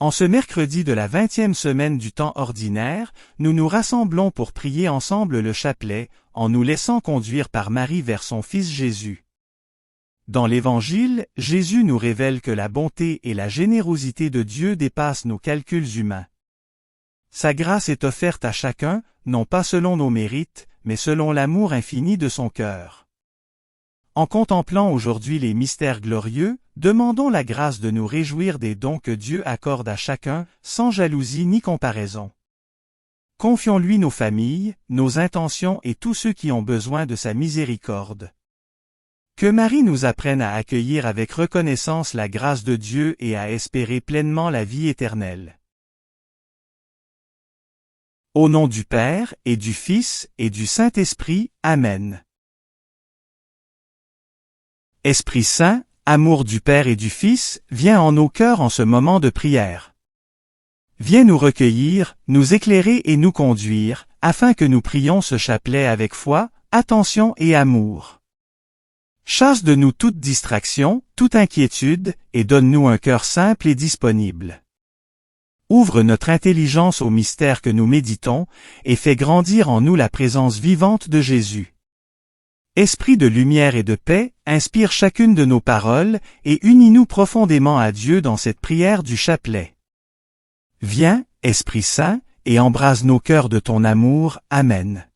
En ce mercredi de la 20e semaine du temps ordinaire, nous nous rassemblons pour prier ensemble le chapelet, en nous laissant conduire par Marie vers son Fils Jésus. Dans l'Évangile, Jésus nous révèle que la bonté et la générosité de Dieu dépassent nos calculs humains. Sa grâce est offerte à chacun, non pas selon nos mérites, mais selon l'amour infini de son cœur. En contemplant aujourd'hui les mystères glorieux, demandons la grâce de nous réjouir des dons que Dieu accorde à chacun, sans jalousie ni comparaison. Confions-lui nos familles, nos intentions et tous ceux qui ont besoin de sa miséricorde. Que Marie nous apprenne à accueillir avec reconnaissance la grâce de Dieu et à espérer pleinement la vie éternelle. Au nom du Père, et du Fils, et du Saint-Esprit, Amen. Esprit Saint, amour du Père et du Fils, viens en nos cœurs en ce moment de prière. Viens nous recueillir, nous éclairer et nous conduire, afin que nous prions ce chapelet avec foi, attention et amour. Chasse de nous toute distraction, toute inquiétude, et donne-nous un cœur simple et disponible. Ouvre notre intelligence aux mystères que nous méditons, et fais grandir en nous la présence vivante de Jésus. Esprit de lumière et de paix, inspire chacune de nos paroles, et unis-nous profondément à Dieu dans cette prière du chapelet. Viens, Esprit Saint, et embrase nos cœurs de ton amour. Amen.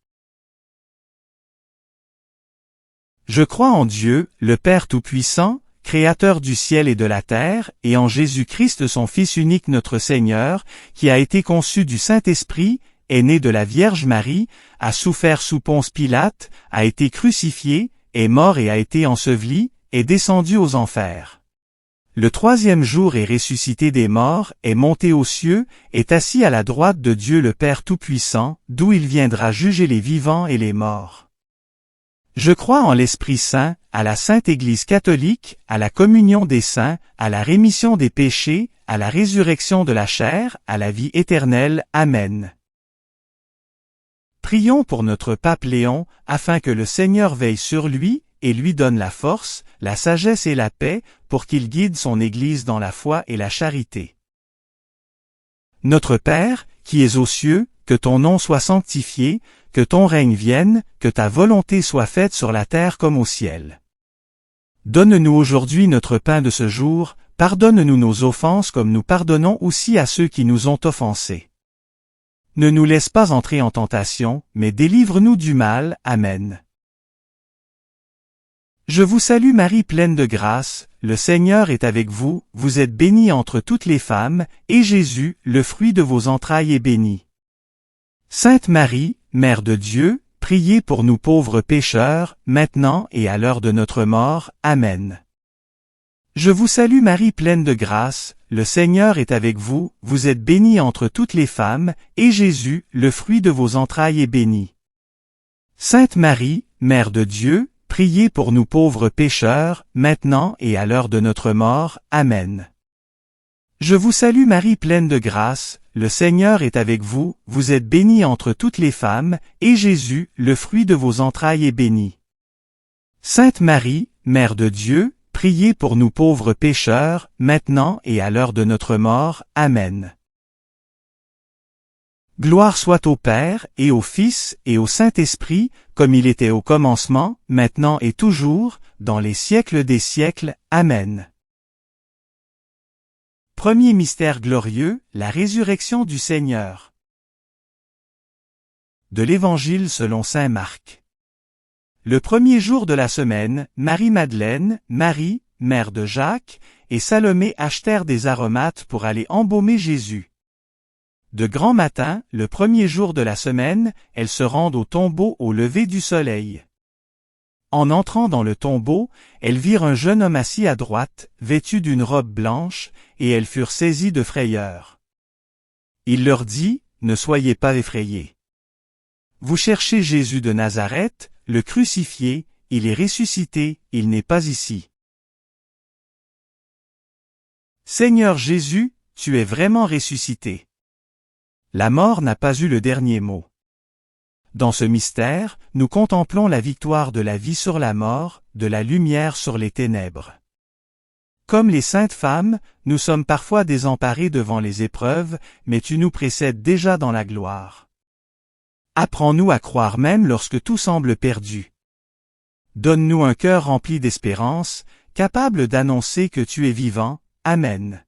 Je crois en Dieu, le Père Tout-Puissant, Créateur du ciel et de la terre, et en Jésus-Christ son Fils unique notre Seigneur, qui a été conçu du Saint-Esprit, est né de la Vierge Marie, a souffert sous Ponce Pilate, a été crucifié, est mort et a été enseveli, est descendu aux enfers. Le troisième jour est ressuscité des morts, est monté aux cieux, est assis à la droite de Dieu le Père Tout-Puissant, d'où il viendra juger les vivants et les morts. Je crois en l'Esprit Saint, à la Sainte Église catholique, à la communion des saints, à la rémission des péchés, à la résurrection de la chair, à la vie éternelle. Amen. Prions pour notre pape Léon, afin que le Seigneur veille sur lui, et lui donne la force, la sagesse et la paix, pour qu'il guide son Église dans la foi et la charité. Notre Père, qui es aux cieux, que ton nom soit sanctifié, que ton règne vienne, que ta volonté soit faite sur la terre comme au ciel. Donne-nous aujourd'hui notre pain de ce jour, pardonne-nous nos offenses comme nous pardonnons aussi à ceux qui nous ont offensés. Ne nous laisse pas entrer en tentation, mais délivre-nous du mal. Amen. Je vous salue Marie pleine de grâce, le Seigneur est avec vous, vous êtes bénie entre toutes les femmes, et Jésus, le fruit de vos entrailles est béni. Sainte Marie, Mère de Dieu, priez pour nous pauvres pécheurs, maintenant et à l'heure de notre mort. Amen. Je vous salue Marie pleine de grâce, le Seigneur est avec vous, vous êtes bénie entre toutes les femmes, et Jésus, le fruit de vos entrailles est béni. Sainte Marie, Mère de Dieu, priez pour nous pauvres pécheurs, maintenant et à l'heure de notre mort. Amen. Je vous salue Marie pleine de grâce, le Seigneur est avec vous, vous êtes bénie entre toutes les femmes, et Jésus, le fruit de vos entrailles est béni. Sainte Marie, Mère de Dieu, priez pour nous pauvres pécheurs, maintenant et à l'heure de notre mort. Amen. Gloire soit au Père, et au Fils, et au Saint-Esprit, comme il était au commencement, maintenant et toujours, dans les siècles des siècles. Amen. Premier mystère glorieux, la résurrection du Seigneur. De l'Évangile selon saint Marc. Le premier jour de la semaine, Marie-Madeleine, Marie, mère de Jacques, et Salomé achetèrent des aromates pour aller embaumer Jésus. De grand matin, le premier jour de la semaine, elles se rendent au tombeau au lever du soleil. En entrant dans le tombeau, elles virent un jeune homme assis à droite, vêtu d'une robe blanche, et elles furent saisies de frayeur. Il leur dit, « Ne soyez pas effrayés. Vous cherchez Jésus de Nazareth, le crucifié, il est ressuscité, il n'est pas ici. Seigneur Jésus, tu es vraiment ressuscité. La mort n'a pas eu le dernier mot. Dans ce mystère, nous contemplons la victoire de la vie sur la mort, de la lumière sur les ténèbres. Comme les saintes femmes, nous sommes parfois désemparés devant les épreuves, mais tu nous précèdes déjà dans la gloire. Apprends-nous à croire même lorsque tout semble perdu. Donne-nous un cœur rempli d'espérance, capable d'annoncer que tu es vivant. Amen.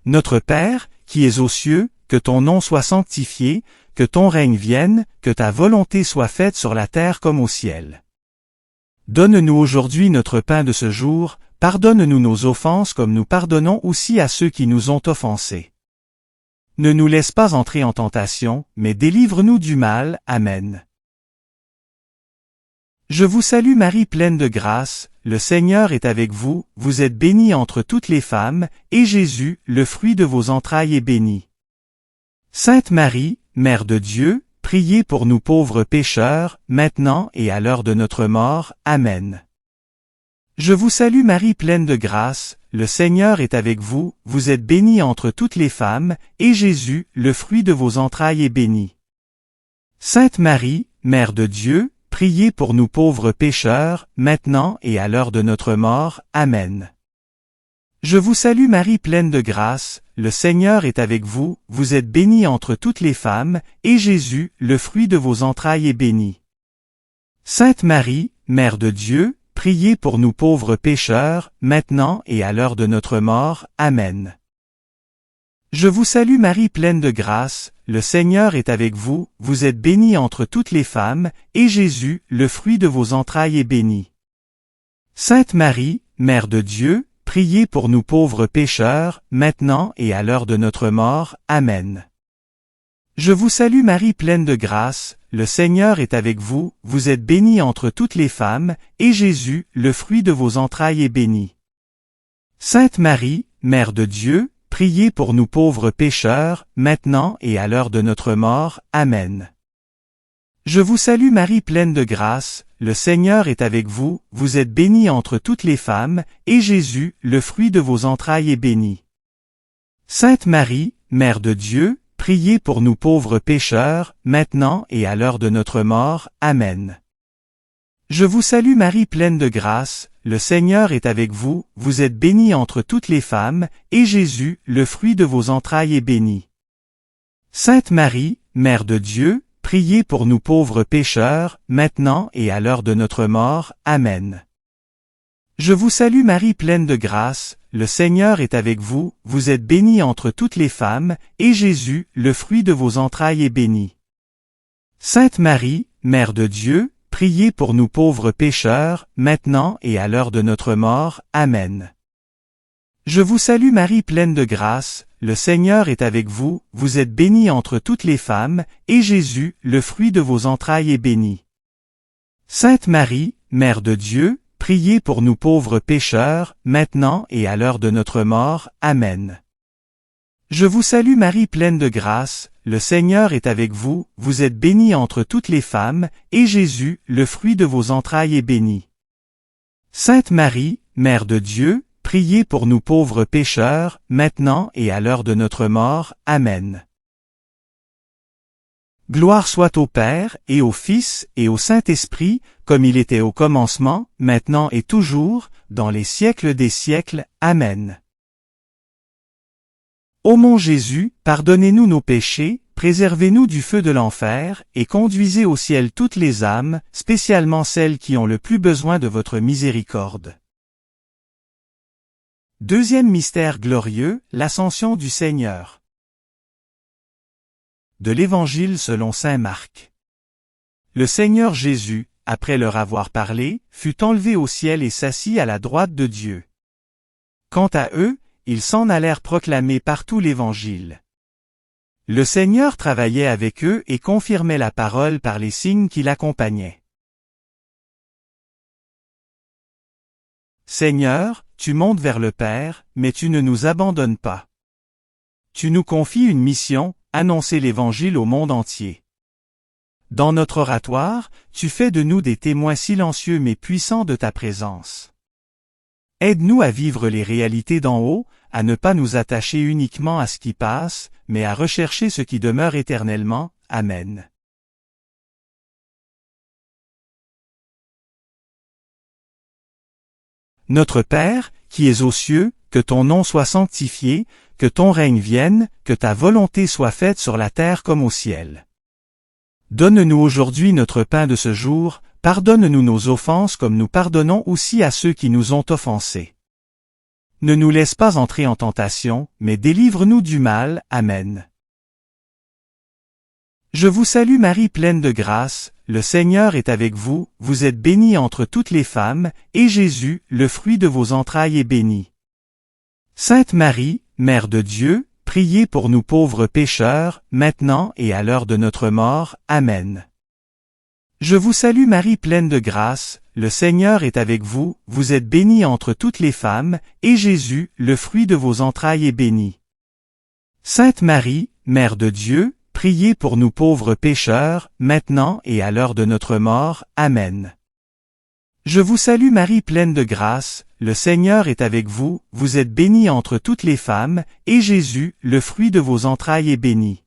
Notre Père, qui es aux cieux, que ton nom soit sanctifié, que ton règne vienne, que ta volonté soit faite sur la terre comme au ciel. Donne-nous aujourd'hui notre pain de ce jour, pardonne-nous nos offenses comme nous pardonnons aussi à ceux qui nous ont offensés. Ne nous laisse pas entrer en tentation, mais délivre-nous du mal. Amen. Je vous salue Marie pleine de grâce, le Seigneur est avec vous, vous êtes bénie entre toutes les femmes, et Jésus, le fruit de vos entrailles est béni. Sainte Marie, Mère de Dieu, priez pour nous pauvres pécheurs, maintenant et à l'heure de notre mort. Amen. Je vous salue Marie pleine de grâce, le Seigneur est avec vous, vous êtes bénie entre toutes les femmes, et Jésus, le fruit de vos entrailles est béni. Sainte Marie, Mère de Dieu, priez pour nous pauvres pécheurs, maintenant et à l'heure de notre mort. Amen. Je vous salue Marie pleine de grâce, le Seigneur est avec vous, vous êtes bénie entre toutes les femmes, et Jésus, le fruit de vos entrailles est béni. Sainte Marie, Mère de Dieu, priez pour nous pauvres pécheurs, maintenant et à l'heure de notre mort. Amen. Je vous salue Marie pleine de grâce, le Seigneur est avec vous, vous êtes bénie entre toutes les femmes, et Jésus, le fruit de vos entrailles est béni. Sainte Marie, Mère de Dieu, priez pour nous pauvres pécheurs, maintenant et à l'heure de notre mort. Amen. Je vous salue Marie pleine de grâce, le Seigneur est avec vous, vous êtes bénie entre toutes les femmes, et Jésus, le fruit de vos entrailles est béni. Sainte Marie, Mère de Dieu, priez pour nous pauvres pécheurs, maintenant et à l'heure de notre mort. Amen. Je vous salue Marie pleine de grâce, le Seigneur est avec vous, vous êtes bénie entre toutes les femmes, et Jésus, le fruit de vos entrailles est béni. Sainte Marie, Mère de Dieu, priez pour nous pauvres pécheurs, maintenant et à l'heure de notre mort. Amen. Je vous salue Marie pleine de grâce, le Seigneur est avec vous, vous êtes bénie entre toutes les femmes, et Jésus, le fruit de vos entrailles est béni. Sainte Marie, Mère de Dieu, priez pour nous pauvres pécheurs, maintenant et à l'heure de notre mort. Amen. Je vous salue Marie pleine de grâce, le Seigneur est avec vous, vous êtes bénie entre toutes les femmes, et Jésus, le fruit de vos entrailles est béni. Sainte Marie, Mère de Dieu, priez pour nous pauvres pécheurs, maintenant et à l'heure de notre mort. Amen. Je vous salue Marie pleine de grâce, le Seigneur est avec vous, vous êtes bénie entre toutes les femmes, et Jésus, le fruit de vos entrailles est béni. Sainte Marie, Mère de Dieu, priez pour nous pauvres pécheurs, maintenant et à l'heure de notre mort. Amen. Je vous salue Marie pleine de grâce, le Seigneur est avec vous, vous êtes bénie entre toutes les femmes, et Jésus, le fruit de vos entrailles est béni. Sainte Marie, Mère de Dieu, priez pour nous pauvres pécheurs, maintenant et à l'heure de notre mort. Amen. Gloire soit au Père, et au Fils, et au Saint-Esprit, comme il était au commencement, maintenant et toujours, dans les siècles des siècles. Amen. Ô mon Jésus, pardonnez-nous nos péchés, préservez-nous du feu de l'enfer, et conduisez au ciel toutes les âmes, spécialement celles qui ont le plus besoin de votre miséricorde. Deuxième mystère glorieux, l'Ascension du Seigneur. De l'Évangile selon saint Marc. Le Seigneur Jésus, après leur avoir parlé, fut enlevé au ciel et s'assit à la droite de Dieu. Quant à eux, ils s'en allèrent proclamer partout l'Évangile. Le Seigneur travaillait avec eux et confirmait la parole par les signes qui l'accompagnaient. Seigneur, tu montes vers le Père, mais tu ne nous abandonnes pas. Tu nous confies une mission, annoncer l'Évangile au monde entier. Dans notre oratoire, tu fais de nous des témoins silencieux mais puissants de ta présence. Aide-nous à vivre les réalités d'en haut, à ne pas nous attacher uniquement à ce qui passe, mais à rechercher ce qui demeure éternellement. Amen. Notre Père, qui es aux cieux, que ton nom soit sanctifié, que ton règne vienne, que ta volonté soit faite sur la terre comme au ciel. Donne-nous aujourd'hui notre pain de ce jour, pardonne-nous nos offenses comme nous pardonnons aussi à ceux qui nous ont offensés. Ne nous laisse pas entrer en tentation, mais délivre-nous du mal. Amen. Je vous salue Marie pleine de grâce, le Seigneur est avec vous, vous êtes bénie entre toutes les femmes, et Jésus, le fruit de vos entrailles est béni. Sainte Marie, Mère de Dieu, priez pour nous pauvres pécheurs, maintenant et à l'heure de notre mort. Amen. Je vous salue Marie pleine de grâce, le Seigneur est avec vous, vous êtes bénie entre toutes les femmes, et Jésus, le fruit de vos entrailles est béni. Sainte Marie, Mère de Dieu, priez pour nous pauvres pécheurs, maintenant et à l'heure de notre mort. Amen. Je vous salue Marie pleine de grâce, le Seigneur est avec vous, vous êtes bénie entre toutes les femmes, et Jésus, le fruit de vos entrailles est béni.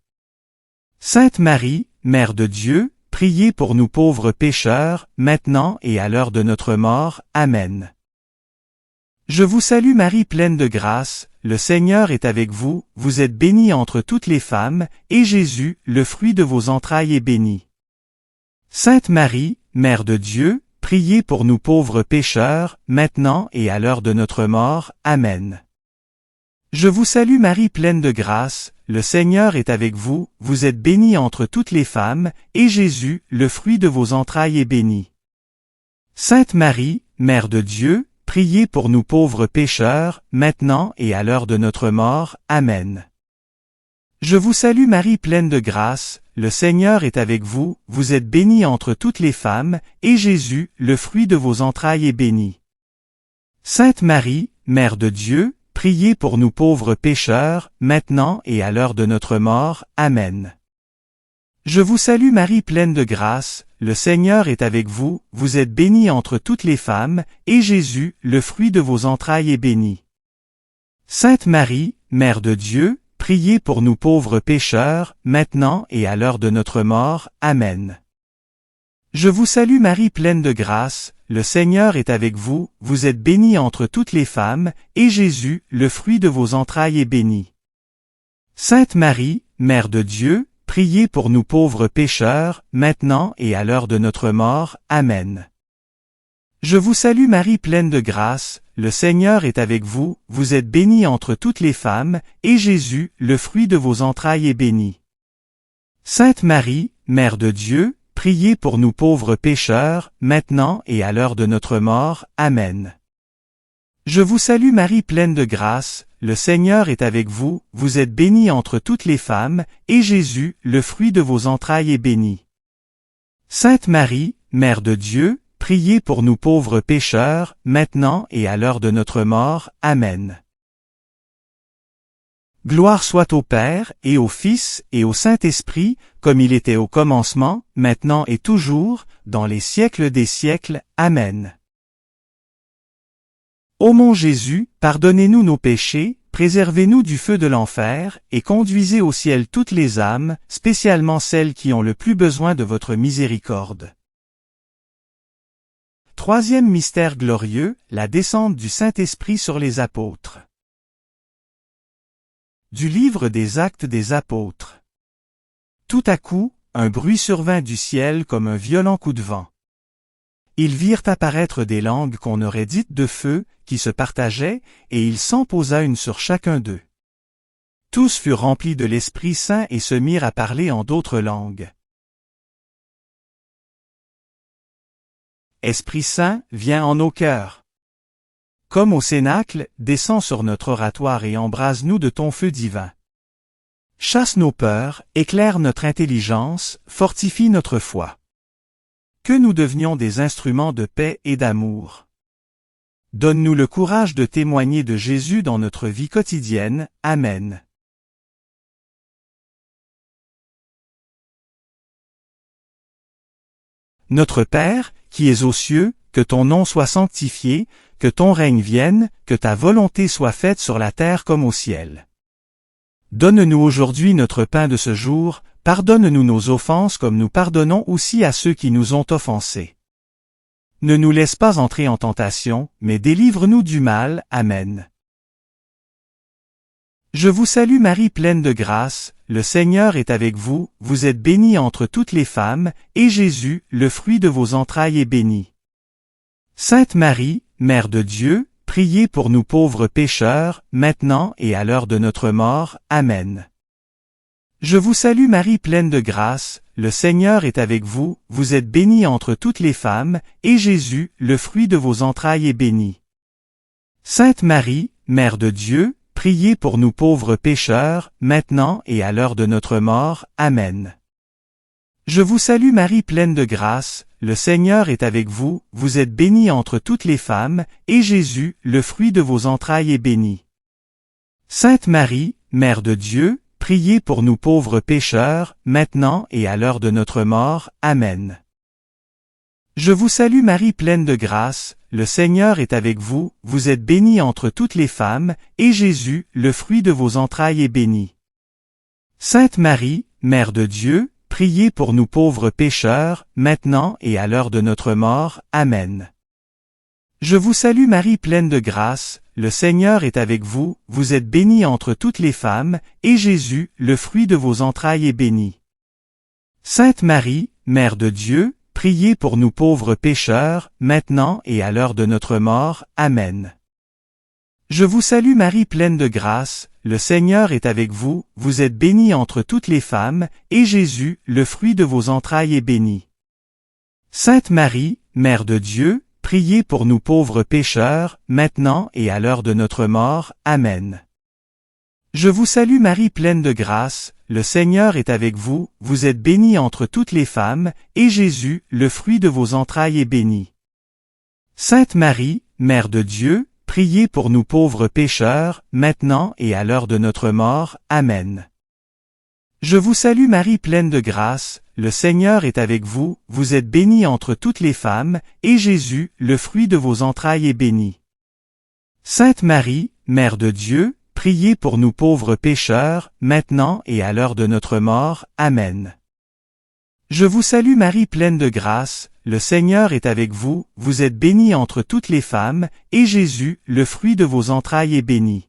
Sainte Marie, Mère de Dieu, priez pour nous pauvres pécheurs, maintenant et à l'heure de notre mort. Amen. Je vous salue Marie pleine de grâce, le Seigneur est avec vous, vous êtes bénie entre toutes les femmes, et Jésus, le fruit de vos entrailles est béni. Sainte Marie, Mère de Dieu, priez pour nous pauvres pécheurs, maintenant et à l'heure de notre mort. Amen. Je vous salue Marie pleine de grâce, le Seigneur est avec vous, vous êtes bénie entre toutes les femmes, et Jésus, le fruit de vos entrailles est béni. Sainte Marie, Mère de Dieu, priez pour nous pauvres pécheurs, maintenant et à l'heure de notre mort. Amen. Je vous salue Marie pleine de grâce, le Seigneur est avec vous, vous êtes bénie entre toutes les femmes, et Jésus, le fruit de vos entrailles est béni. Sainte Marie, Mère de Dieu, priez pour nous pauvres pécheurs, maintenant et à l'heure de notre mort. Amen. Je vous salue Marie pleine de grâce, le Seigneur est avec vous, vous êtes bénie entre toutes les femmes, et Jésus, le fruit de vos entrailles est béni. Sainte Marie, Mère de Dieu, priez pour nous pauvres pécheurs, maintenant et à l'heure de notre mort. Amen. Je vous salue Marie pleine de grâce, le Seigneur est avec vous, vous êtes bénie entre toutes les femmes, et Jésus, le fruit de vos entrailles est béni. Sainte Marie, Mère de Dieu, priez pour nous pauvres pécheurs, maintenant et à l'heure de notre mort. Amen. Je vous salue Marie pleine de grâce, le Seigneur est avec vous, vous êtes bénie entre toutes les femmes, et Jésus, le fruit de vos entrailles est béni. Sainte Marie, Mère de Dieu, priez pour nous pauvres pécheurs, maintenant et à l'heure de notre mort. Amen. Je vous salue Marie pleine de grâce, le Seigneur est avec vous, vous êtes bénie entre toutes les femmes, et Jésus, le fruit de vos entrailles est béni. Sainte Marie, Mère de Dieu, priez pour nous pauvres pécheurs, maintenant et à l'heure de notre mort. Amen. Gloire soit au Père, et au Fils, et au Saint-Esprit, comme il était au commencement, maintenant et toujours, dans les siècles des siècles. Amen. Ô mon Jésus, pardonnez-nous nos péchés, préservez-nous du feu de l'enfer, et conduisez au ciel toutes les âmes, spécialement celles qui ont le plus besoin de votre miséricorde. Troisième mystère glorieux, la descente du Saint-Esprit sur les apôtres. Du livre des Actes des Apôtres. Tout à coup, un bruit survint du ciel comme un violent coup de vent. Ils virent apparaître des langues qu'on aurait dites de feu, qui se partageaient, et il s'en posa une sur chacun d'eux. Tous furent remplis de l'Esprit Saint et se mirent à parler en d'autres langues. Esprit Saint, viens en nos cœurs. Comme au cénacle, descends sur notre oratoire et embrase-nous de ton feu divin. Chasse nos peurs, éclaire notre intelligence, fortifie notre foi. Que nous devenions des instruments de paix et d'amour. Donne-nous le courage de témoigner de Jésus dans notre vie quotidienne. Amen. Notre Père, qui es aux cieux, que ton nom soit sanctifié, que ton règne vienne, que ta volonté soit faite sur la terre comme au ciel. Donne-nous aujourd'hui notre pain de ce jour, pardonne-nous nos offenses comme nous pardonnons aussi à ceux qui nous ont offensés. Ne nous laisse pas entrer en tentation, mais délivre-nous du mal. Amen. Je vous salue Marie pleine de grâce, le Seigneur est avec vous, vous êtes bénie entre toutes les femmes, et Jésus, le fruit de vos entrailles est béni. Sainte Marie, Mère de Dieu, priez pour nous pauvres pécheurs, maintenant et à l'heure de notre mort. Amen. Je vous salue Marie pleine de grâce, le Seigneur est avec vous, vous êtes bénie entre toutes les femmes, et Jésus, le fruit de vos entrailles est béni. Sainte Marie, Mère de Dieu, priez pour nous pauvres pécheurs, maintenant et à l'heure de notre mort. Amen. Je vous salue Marie pleine de grâce, le Seigneur est avec vous, vous êtes bénie entre toutes les femmes, et Jésus, le fruit de vos entrailles est béni. Sainte Marie, Mère de Dieu, priez pour nous pauvres pécheurs, maintenant et à l'heure de notre mort. Amen. Je vous salue Marie pleine de grâce, le Seigneur est avec vous, vous êtes bénie entre toutes les femmes, et Jésus, le fruit de vos entrailles est béni. Sainte Marie, Mère de Dieu, priez pour nous pauvres pécheurs, maintenant et à l'heure de notre mort. Amen. Je vous salue Marie pleine de grâce, le Seigneur est avec vous, vous êtes bénie entre toutes les femmes, et Jésus, le fruit de vos entrailles est béni. Sainte Marie, Mère de Dieu, priez pour nous pauvres pécheurs, maintenant et à l'heure de notre mort. Amen. Je vous salue Marie pleine de grâce, le Seigneur est avec vous, vous êtes bénie entre toutes les femmes, et Jésus, le fruit de vos entrailles est béni. Sainte Marie, Mère de Dieu, priez pour nous pauvres pécheurs, maintenant et à l'heure de notre mort. Amen. Je vous salue Marie pleine de grâce, le Seigneur est avec vous, vous êtes bénie entre toutes les femmes, et Jésus, le fruit de vos entrailles est béni. Sainte Marie, Mère de Dieu, priez pour nous pauvres pécheurs, maintenant et à l'heure de notre mort. Amen. Je vous salue Marie pleine de grâce, le Seigneur est avec vous, vous êtes bénie entre toutes les femmes, et Jésus, le fruit de vos entrailles est béni. Sainte Marie, Mère de Dieu, priez pour nous pauvres pécheurs, maintenant et à l'heure de notre mort. Amen. Je vous salue Marie pleine de grâce, le Seigneur est avec vous, vous êtes bénie entre toutes les femmes, et Jésus, le fruit de vos entrailles est béni.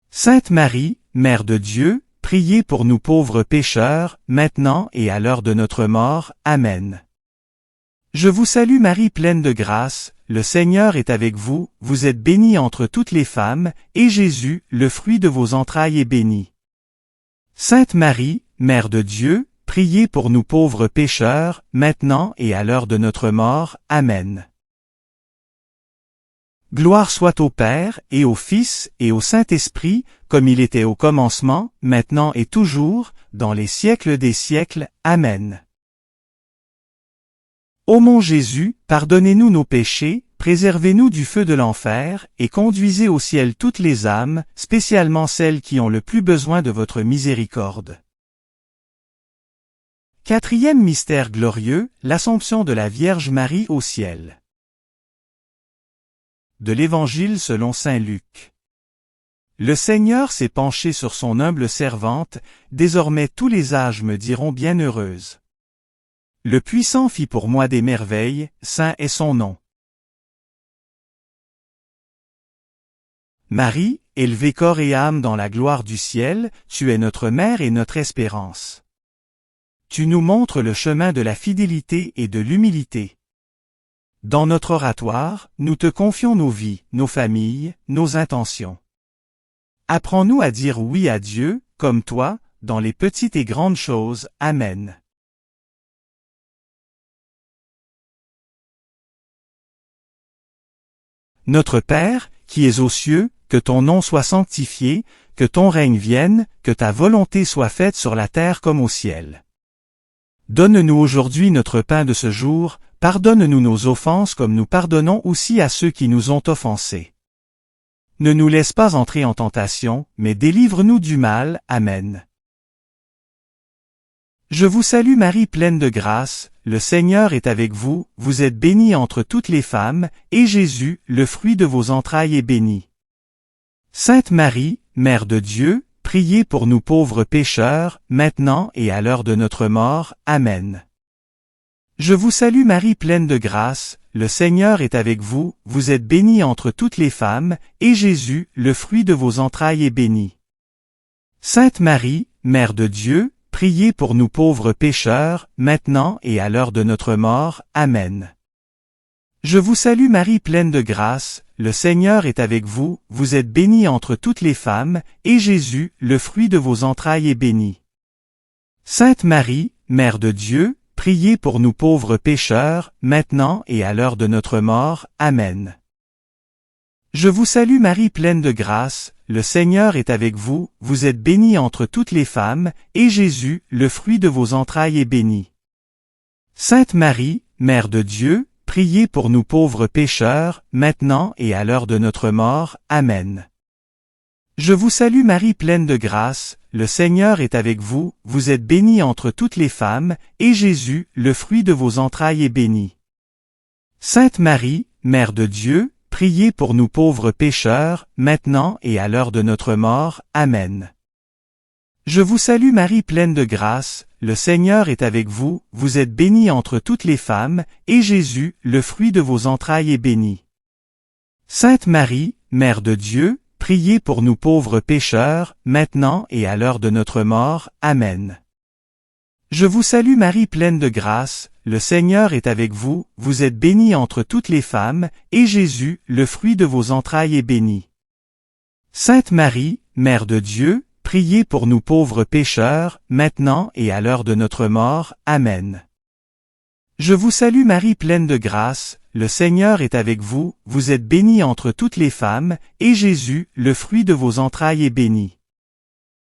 Sainte Marie, Mère de Dieu, priez pour nous pauvres pécheurs, maintenant et à l'heure de notre mort. Amen. Je vous salue Marie pleine de grâce, le Seigneur est avec vous, vous êtes bénie entre toutes les femmes, et Jésus, le fruit de vos entrailles est béni. Sainte Marie, Mère de Dieu, priez pour nous pauvres pécheurs, maintenant et à l'heure de notre mort. Amen. Gloire soit au Père, et au Fils, et au Saint-Esprit, comme il était au commencement, maintenant et toujours, dans les siècles des siècles. Amen. Ô mon Jésus, pardonnez-nous nos péchés, préservez-nous du feu de l'enfer, et conduisez au ciel toutes les âmes, spécialement celles qui ont le plus besoin de votre miséricorde. Quatrième mystère glorieux, l'Assomption de la Vierge Marie au ciel. De l'Évangile selon saint Luc. Le Seigneur s'est penché sur son humble servante, désormais tous les âges me diront bienheureuse. Le Puissant fit pour moi des merveilles, saint est son nom. Marie, élevée corps et âme dans la gloire du ciel, tu es notre mère et notre espérance. Tu nous montres le chemin de la fidélité et de l'humilité. Dans notre oratoire, nous te confions nos vies, nos familles, nos intentions. Apprends-nous à dire oui à Dieu, comme toi, dans les petites et grandes choses. Amen. Notre Père, qui es aux cieux, que ton nom soit sanctifié, que ton règne vienne, que ta volonté soit faite sur la terre comme au ciel. Donne-nous aujourd'hui notre pain de ce jour, pardonne-nous nos offenses comme nous pardonnons aussi à ceux qui nous ont offensés. Ne nous laisse pas entrer en tentation, mais délivre-nous du mal. Amen. Je vous salue Marie pleine de grâce, le Seigneur est avec vous, vous êtes bénie entre toutes les femmes, et Jésus, le fruit de vos entrailles est béni. Sainte Marie, Mère de Dieu, priez pour nous pauvres pécheurs, maintenant et à l'heure de notre mort. Amen. Je vous salue Marie pleine de grâce, le Seigneur est avec vous, vous êtes bénie entre toutes les femmes, et Jésus, le fruit de vos entrailles est béni. Sainte Marie, Mère de Dieu, priez pour nous pauvres pécheurs, maintenant et à l'heure de notre mort. Amen. Je vous salue Marie pleine de grâce, le Seigneur est avec vous, vous êtes bénie entre toutes les femmes, et Jésus, le fruit de vos entrailles est béni. Sainte Marie, Mère de Dieu, priez pour nous pauvres pécheurs, maintenant et à l'heure de notre mort. Amen. Je vous salue Marie pleine de grâce, le Seigneur est avec vous, vous êtes bénie entre toutes les femmes, et Jésus, le fruit de vos entrailles est béni. Sainte Marie, Mère de Dieu, priez pour nous pauvres pécheurs, maintenant et à l'heure de notre mort. Amen. Je vous salue Marie pleine de grâce, le Seigneur est avec vous, vous êtes bénie entre toutes les femmes, et Jésus, le fruit de vos entrailles est béni. Sainte Marie, Mère de Dieu, priez pour nous pauvres pécheurs, maintenant et à l'heure de notre mort. Amen. Je vous salue Marie pleine de grâce, le Seigneur est avec vous, vous êtes bénie entre toutes les femmes, et Jésus, le fruit de vos entrailles est béni. Sainte Marie, Mère de Dieu, priez pour nous pauvres pécheurs, maintenant et à l'heure de notre mort. Amen. Je vous salue Marie pleine de grâce, le Seigneur est avec vous, vous êtes bénie entre toutes les femmes, et Jésus, le fruit de vos entrailles est béni. Sainte Marie, Mère de Dieu, priez pour nous pauvres pécheurs, maintenant et à l'heure de notre mort. Amen. Je vous salue Marie pleine de grâce, le Seigneur est avec vous, vous êtes bénie entre toutes les femmes, et Jésus, le fruit de vos entrailles est béni.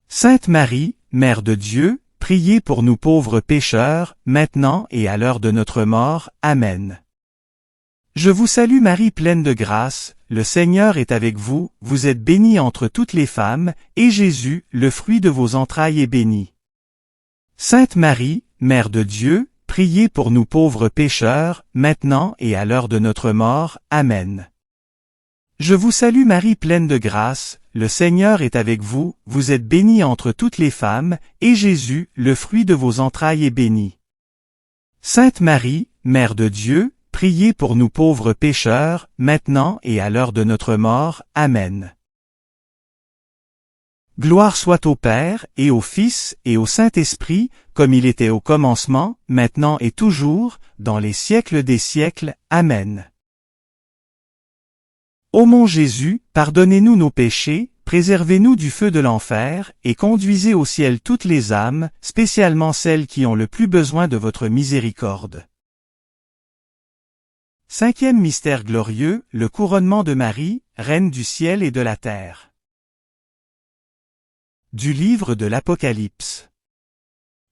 Sainte Marie, Mère de Dieu, priez pour nous pauvres pécheurs, maintenant et à l'heure de notre mort. Amen. Je vous salue Marie pleine de grâce, le Seigneur est avec vous, vous êtes bénie entre toutes les femmes, et Jésus, le fruit de vos entrailles est béni. Sainte Marie, Mère de Dieu, priez pour nous pauvres pécheurs, maintenant et à l'heure de notre mort. Amen. Je vous salue Marie pleine de grâce, le Seigneur est avec vous, vous êtes bénie entre toutes les femmes, et Jésus, le fruit de vos entrailles est béni. Sainte Marie, Mère de Dieu, priez pour nous pauvres pécheurs, maintenant et à l'heure de notre mort. Amen. Gloire soit au Père, et au Fils, et au Saint-Esprit, comme il était au commencement, maintenant et toujours, dans les siècles des siècles. Amen. Ô mon Jésus, pardonnez-nous nos péchés, préservez-nous du feu de l'enfer, et conduisez au ciel toutes les âmes, spécialement celles qui ont le plus besoin de votre miséricorde. Cinquième mystère glorieux, le couronnement de Marie, Reine du ciel et de la terre. Du livre de l'Apocalypse.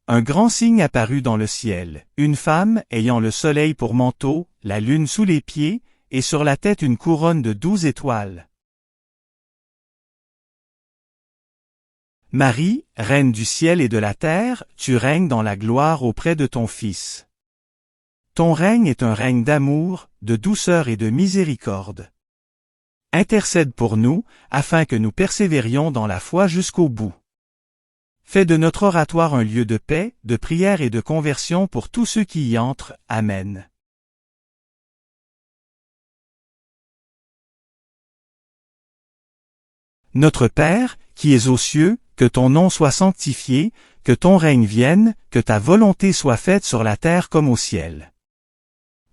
Un grand signe apparut dans le ciel, une femme ayant le soleil pour manteau, la lune sous les pieds, et sur la tête une couronne de 12 étoiles. Marie, Reine du ciel et de la terre, tu règnes dans la gloire auprès de ton Fils. Ton règne est un règne d'amour, de douceur et de miséricorde. Intercède pour nous, afin que nous persévérions dans la foi jusqu'au bout. Fais de notre oratoire un lieu de paix, de prière et de conversion pour tous ceux qui y entrent. Amen. Notre Père, qui es aux cieux, que ton nom soit sanctifié, que ton règne vienne, que ta volonté soit faite sur la terre comme au ciel.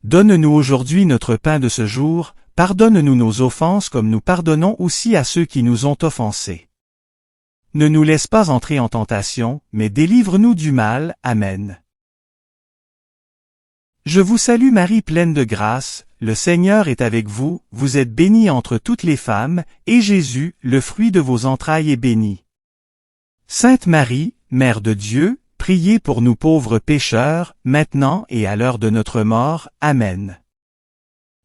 Donne-nous aujourd'hui notre pain de ce jour, pardonne-nous nos offenses comme nous pardonnons aussi à ceux qui nous ont offensés. Ne nous laisse pas entrer en tentation, mais délivre-nous du mal. Amen. Je vous salue Marie pleine de grâce, le Seigneur est avec vous, vous êtes bénie entre toutes les femmes, et Jésus, le fruit de vos entrailles est béni. Sainte Marie, Mère de Dieu, priez pour nous pauvres pécheurs, maintenant et à l'heure de notre mort. Amen.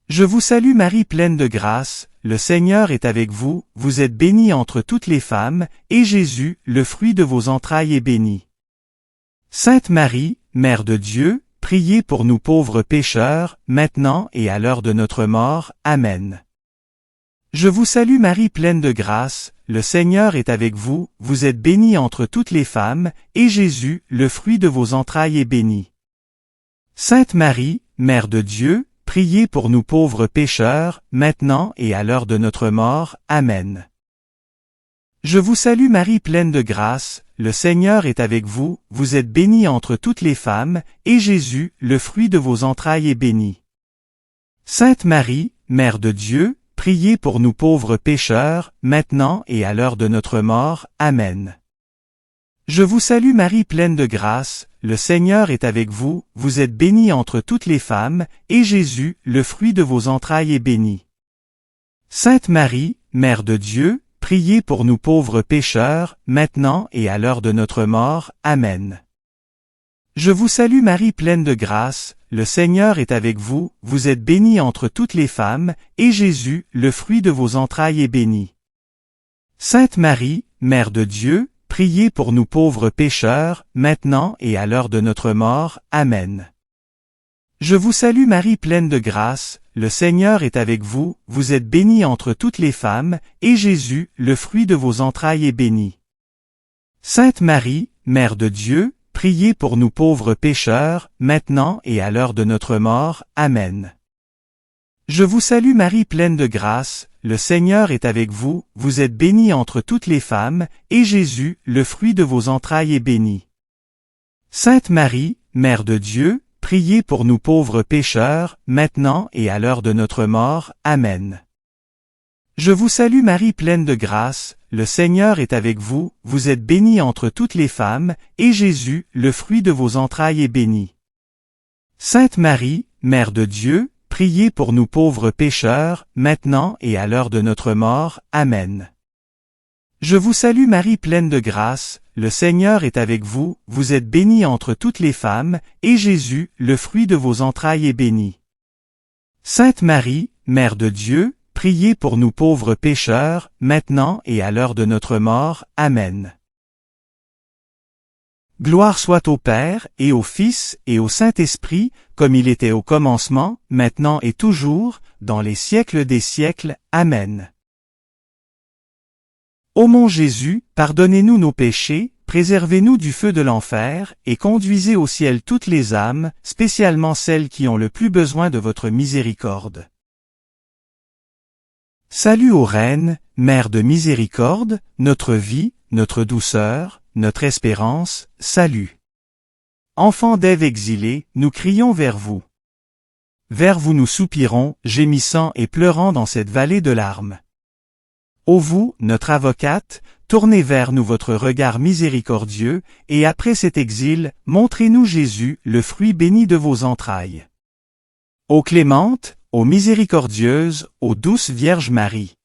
Je vous salue Marie pleine de grâce, le Seigneur est avec vous, vous êtes bénie entre toutes les femmes, et Jésus, le fruit de vos entrailles est béni. Sainte Marie, Mère de Dieu, priez pour nous pauvres pécheurs, maintenant et à l'heure de notre mort. Amen. Je vous salue Marie pleine de grâce, le Seigneur est avec vous, vous êtes bénie entre toutes les femmes, et Jésus, le fruit de vos entrailles est béni. Sainte Marie, Mère de Dieu, priez pour nous pauvres pécheurs, maintenant et à l'heure de notre mort. Amen. Je vous salue Marie pleine de grâce, le Seigneur est avec vous, vous êtes bénie entre toutes les femmes, et Jésus, le fruit de vos entrailles est béni. Sainte Marie, Mère de Dieu, priez pour nous pauvres pécheurs, maintenant et à l'heure de notre mort. Amen. Je vous salue Marie pleine de grâce, le Seigneur est avec vous, vous êtes bénie entre toutes les femmes, et Jésus, le fruit de vos entrailles est béni. Sainte Marie, Mère de Dieu, priez pour nous pauvres pécheurs, maintenant et à l'heure de notre mort. Amen. Je vous salue Marie pleine de grâce, le Seigneur est avec vous, vous êtes bénie entre toutes les femmes, et Jésus, le fruit de vos entrailles est béni. Sainte Marie, Mère de Dieu, priez pour nous pauvres pécheurs, maintenant et à l'heure de notre mort. Amen. Je vous salue Marie pleine de grâce, le Seigneur est avec vous, vous êtes bénie entre toutes les femmes, et Jésus, le fruit de vos entrailles est béni. Sainte Marie, Mère de Dieu, priez pour nous pauvres pécheurs, maintenant et à l'heure de notre mort. Amen. Je vous salue Marie pleine de grâce, le Seigneur est avec vous, vous êtes bénie entre toutes les femmes, et Jésus, le fruit de vos entrailles est béni. Sainte Marie, Mère de Dieu, priez pour nous pauvres pécheurs, maintenant et à l'heure de notre mort. Amen. Je vous salue Marie pleine de grâce, le Seigneur est avec vous, vous êtes bénie entre toutes les femmes, et Jésus, le fruit de vos entrailles est béni. Sainte Marie, Mère de Dieu, priez pour nous pauvres pécheurs, maintenant et à l'heure de notre mort. Amen. Je vous salue Marie pleine de grâce, le Seigneur est avec vous, vous êtes bénie entre toutes les femmes, et Jésus, le fruit de vos entrailles est béni. Sainte Marie, Mère de Dieu, priez pour nous pauvres pécheurs, maintenant et à l'heure de notre mort. Amen. Gloire soit au Père, et au Fils, et au Saint-Esprit, comme il était au commencement, maintenant et toujours, dans les siècles des siècles. Amen. Ô mon Jésus, pardonnez-nous nos péchés, préservez-nous du feu de l'enfer, et conduisez au ciel toutes les âmes, spécialement celles qui ont le plus besoin de votre miséricorde. Salut ô Reine, Mère de miséricorde, notre vie, notre douceur, notre espérance, salut. Enfants d'Ève exilés, nous crions vers vous. Vers vous nous soupirons, gémissant et pleurant dans cette vallée de larmes. Ô vous, notre avocate, tournez vers nous votre regard miséricordieux, et après cet exil, montrez-nous Jésus, le fruit béni de vos entrailles. Ô clémente, ô miséricordieuse, ô douce Vierge Marie.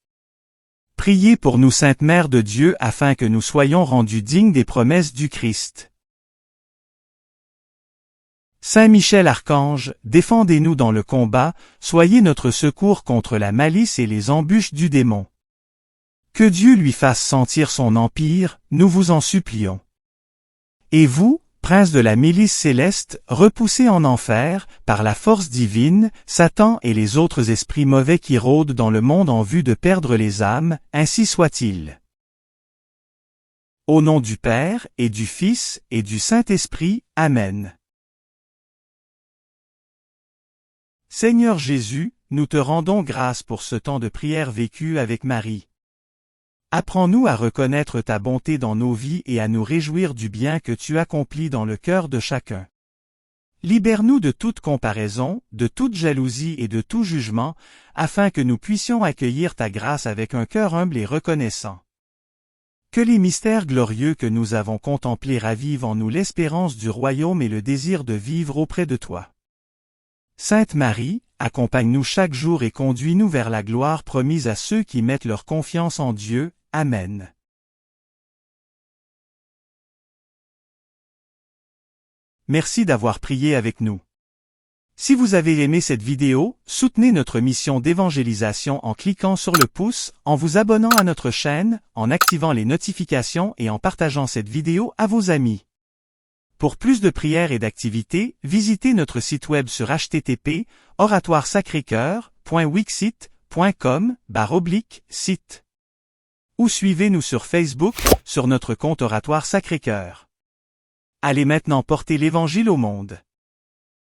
Priez pour nous Sainte Mère de Dieu afin que nous soyons rendus dignes des promesses du Christ. Saint Michel Archange, défendez-nous dans le combat, soyez notre secours contre la malice et les embûches du démon. Que Dieu lui fasse sentir son empire, nous vous en supplions. Et vous, prince de la milice céleste, repoussez en enfer, par la force divine, Satan et les autres esprits mauvais qui rôdent dans le monde en vue de perdre les âmes, ainsi soit-il. Au nom du Père, et du Fils, et du Saint-Esprit, Amen. Seigneur Jésus, nous te rendons grâce pour ce temps de prière vécu avec Marie. Apprends-nous à reconnaître ta bonté dans nos vies et à nous réjouir du bien que tu accomplis dans le cœur de chacun. Libère-nous de toute comparaison, de toute jalousie et de tout jugement, afin que nous puissions accueillir ta grâce avec un cœur humble et reconnaissant. Que les mystères glorieux que nous avons contemplés ravivent en nous l'espérance du royaume et le désir de vivre auprès de toi. Sainte Marie, accompagne-nous chaque jour et conduis-nous vers la gloire promise à ceux qui mettent leur confiance en Dieu. Amen. Merci d'avoir prié avec nous. Si vous avez aimé cette vidéo, soutenez notre mission d'évangélisation en cliquant sur le pouce, en vous abonnant à notre chaîne, en activant les notifications et en partageant cette vidéo à vos amis. Pour plus de prières et d'activités, visitez notre site web sur http://oratoiresacrécoeur.wixsite.com/site. Ou suivez-nous sur Facebook, sur notre compte Oratoire Sacré-Cœur. Allez maintenant porter l'Évangile au monde.